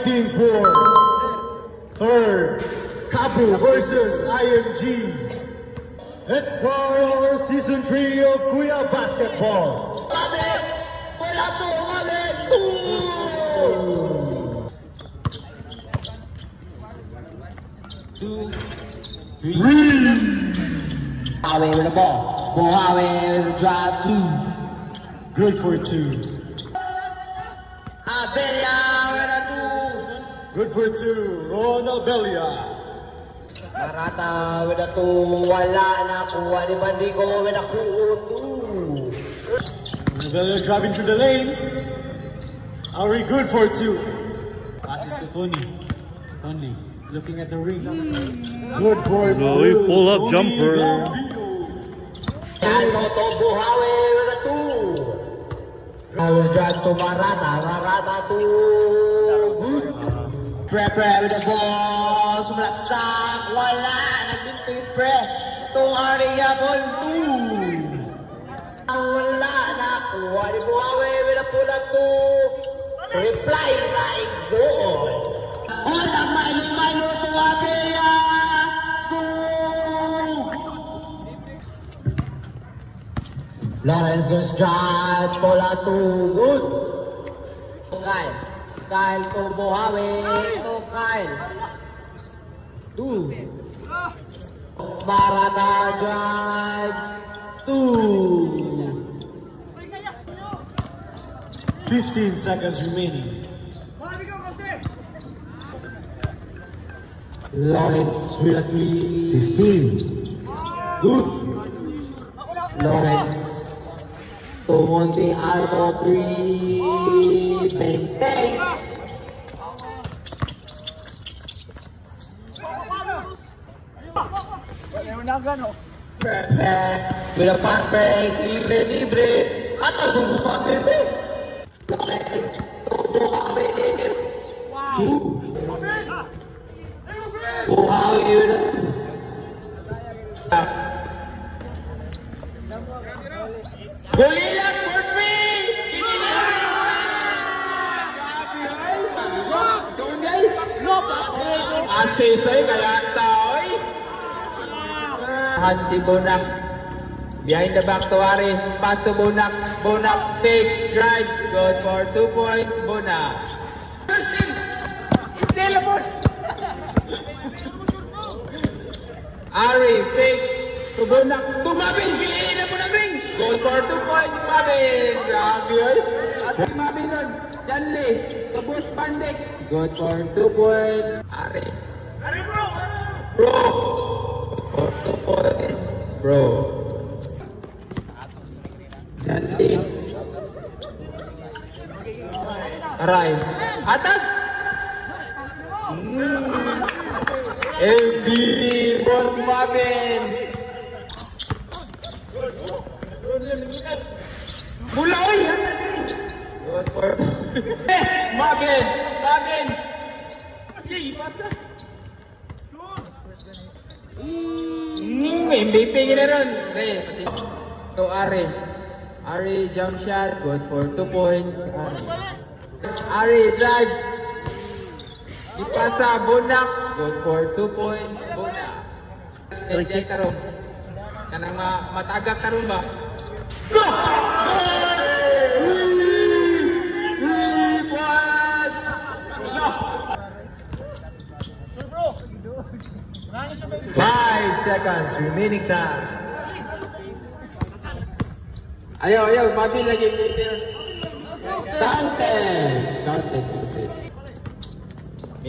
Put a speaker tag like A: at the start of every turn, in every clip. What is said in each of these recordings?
A: fighting for third. Kabu versus IMG. Let's start our season 3 of Kuya Basketball.
B: Two, three. Buhawi with the ball. Buhawi with the drive. 2.
A: Good for 2.
B: Abelia with a 2.
A: Good for 2. Ronald Belia.
B: Marata with a 2. Wala na kuha ni Bandigo with a 2.
A: Belia driving through the lane. Ari good for 2. Passes to Tony. Tony looking at the ring. Good for 2.
C: No, he pull up jumper.
B: Moto Buhawi with a 2. I will drive to Marata. Marata to good. Pre with the ball. Sumalaksak. Wala. Nagtintis pre. Itong area ball 2. Wala na. Kuha ni Buhawi with a pull up to reply side zone. Hold up, Milo to Abelia. Lawrence goes drive, Pola to good. Kyle to Buhawi, to Kyle. 2. Marata drives, 2.
A: 15 seconds remaining.
B: Lawrence with a 3. 15. Good. Lawrence. Monte Alto 3. Bang bang. With a pass break. Libre. At ang gusto libre. Lawrence. Buhawi with a 2. Gulilat for 3! Assist ay kaya tao Hansi Bonak behind the back to Ari. Pass to Bonak. Bonak take drives. Good for 2 points. Bonak. Ari take to Bonak. To Mabin. Piliin na po ng ring. Good for 2 points. Mabin. Grabe yun. At Mabin nun. Janli. Kabus Pandex. Good for 2 points. Ari. Bro. For 2 points. Bro. Janli. Aray. Atag. MVP Boss Mabin. Buloy! Mabin! MVP gina ron. To Ari jump shot. Good for 2 points. Ari drives. Ipasa Bonak. Good for 2 points. Bonak. Enjoy karon. Kanang matagak karon ba? Go!
A: 5 seconds remaining time.
B: Ayaw, Mabin lagi. Dante.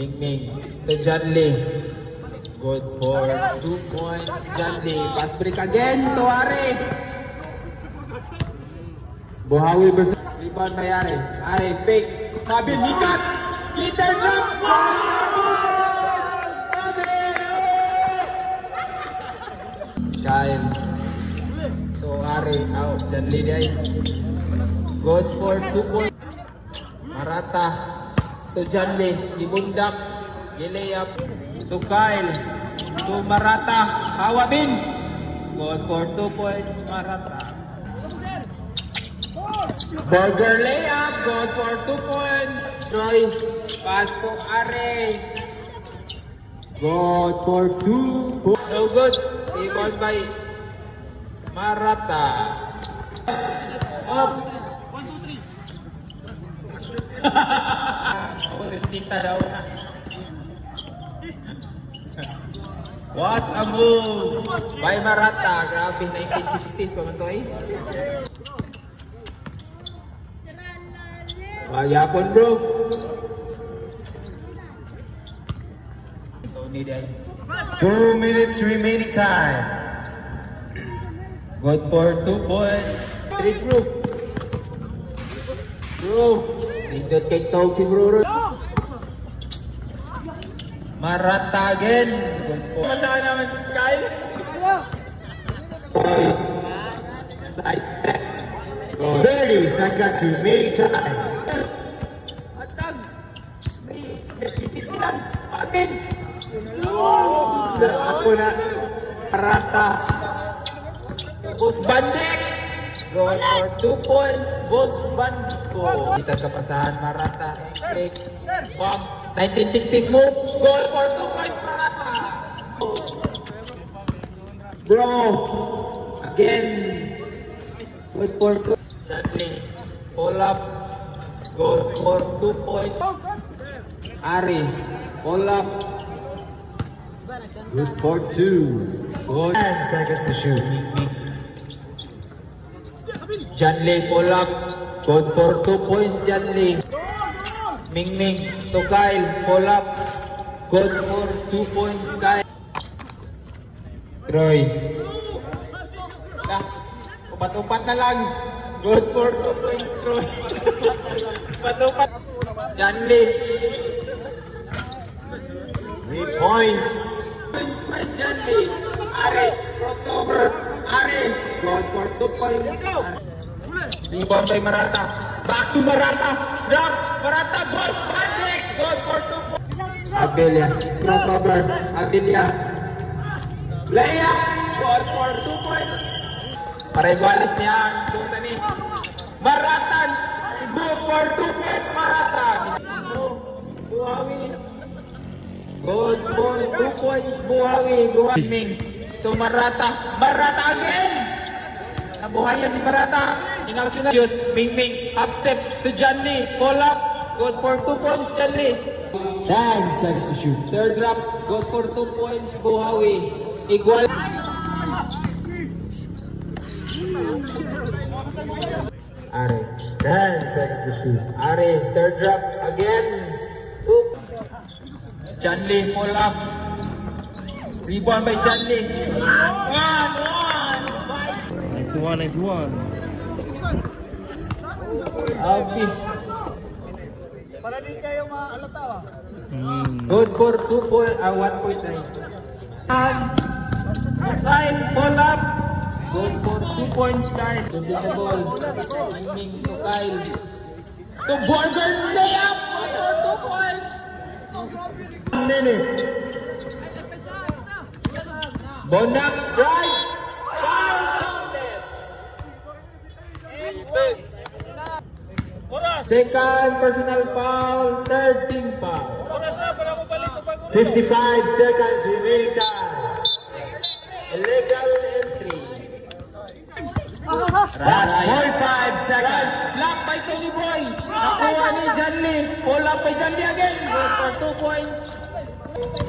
B: Ming. To Janli. Good for 2 points. Janli. Pass break again to Ari. Buhawi versus rebound by Ari. Ari fake. Mabin nikat. Kita jump. Kyle. So Ari out. Janli day. Good for 2 points. Marata. To Janli. Ibundak. Gilayap. To Kyle. To Marata. Hawabin. Good for 2 points. Marata. Burger layup. Good for 2 points. Troy. Pass to Are. Good for 2. No good. Rebound by Marata. Up. 1, 2, 3. Kita daw na. What a move by Marata. Grabe, 1960s pa man to eh. Mayapon bro. Tony day.
A: 2 minutes remaining time.
B: Good for 2 points. 3 group. Bro. Nindot kay Tog si Bro. Marata again. Good for. Masama naman si Kyle. Side step.
A: 30 seconds remaining time.
B: Atag. Akin. Ako na. Marata. Boss Bandek. Goal for 2 points. Boss Bandiko. Kita kapasahan Marata. Break. Bump. 1960s move. Goal for 2 points Marata. Bro. Again. Good for 2. Dudley. Pull up. Goal for 2 points. Ari. Pull up.
A: Good for 2. 10 seconds to shoot.
B: Janley pull up. Good for 2 points Janley. Ming to Kyle. Pull up. Good for 2 points Kyle. Troy. Upat-upat na lang. Good for 2 points Troy. Upat-upat. Janley.
A: 3 points.
B: Janley. Are. Crossover. Are. Good for 2 points. Rebound by Marata. Back to Marata. Drop. Marata. Boss. Bandek. Good for 2 points. Abelia. Crossover. Abelia. Layup. Good for 2 points. Paregualis niya. Dosa ni Marata. Good for 2 points. Marata. Buhawi. Good for 2 points. Buhawi. Buhawi. To Marata. Marata again. Nabuhayan si Marata. Ingal na shoot. Ming. Up step to Janley. Pull up. Good for 2 points Janley.
A: 10 seconds to shoot.
B: Third drop. Good for 2 points Buhawi. Igual. Are.
A: 10 seconds to shoot.
B: Are. Third drop. Again. 2. Janley. Pull up. Rebound by Janley.
C: 91.
B: Alvin.
D: Para di kayo maalata.
B: Good for 1.9. Kyle, pull up. Good for 2 points, Kyle. Good with the ball. Ming to Kyle. To Borger, layup. Good for 2 points.
A: 1 minute.
B: Bonak, drive. Second personal foul, third team foul.
A: 55 seconds remaining time.
B: Illegal entry.
A: Last 45 seconds.
B: Block by Tony Boy. Nakuha ni Janley. Pull up by Janley again. Good for 2 points.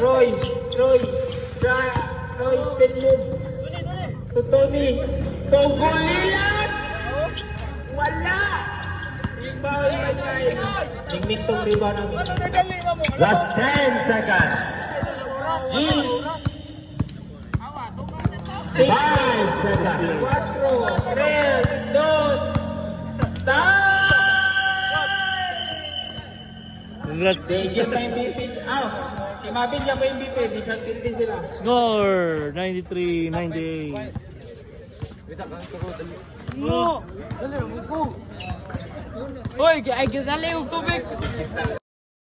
B: Troy, spin move. To Tony. To Gulilan. Wala. Rebound by Kyle. Ming tong rebound namin.
A: Last 10 seconds. 5 seconds.
B: 4, 3, 2,
C: Congrats.
B: Sige pa MVP. Si Mabin niya pa MVP. Bisang 50 sila.
C: Score 93-98.
D: No! Dali, go! Hoy, ay, dali, tubig!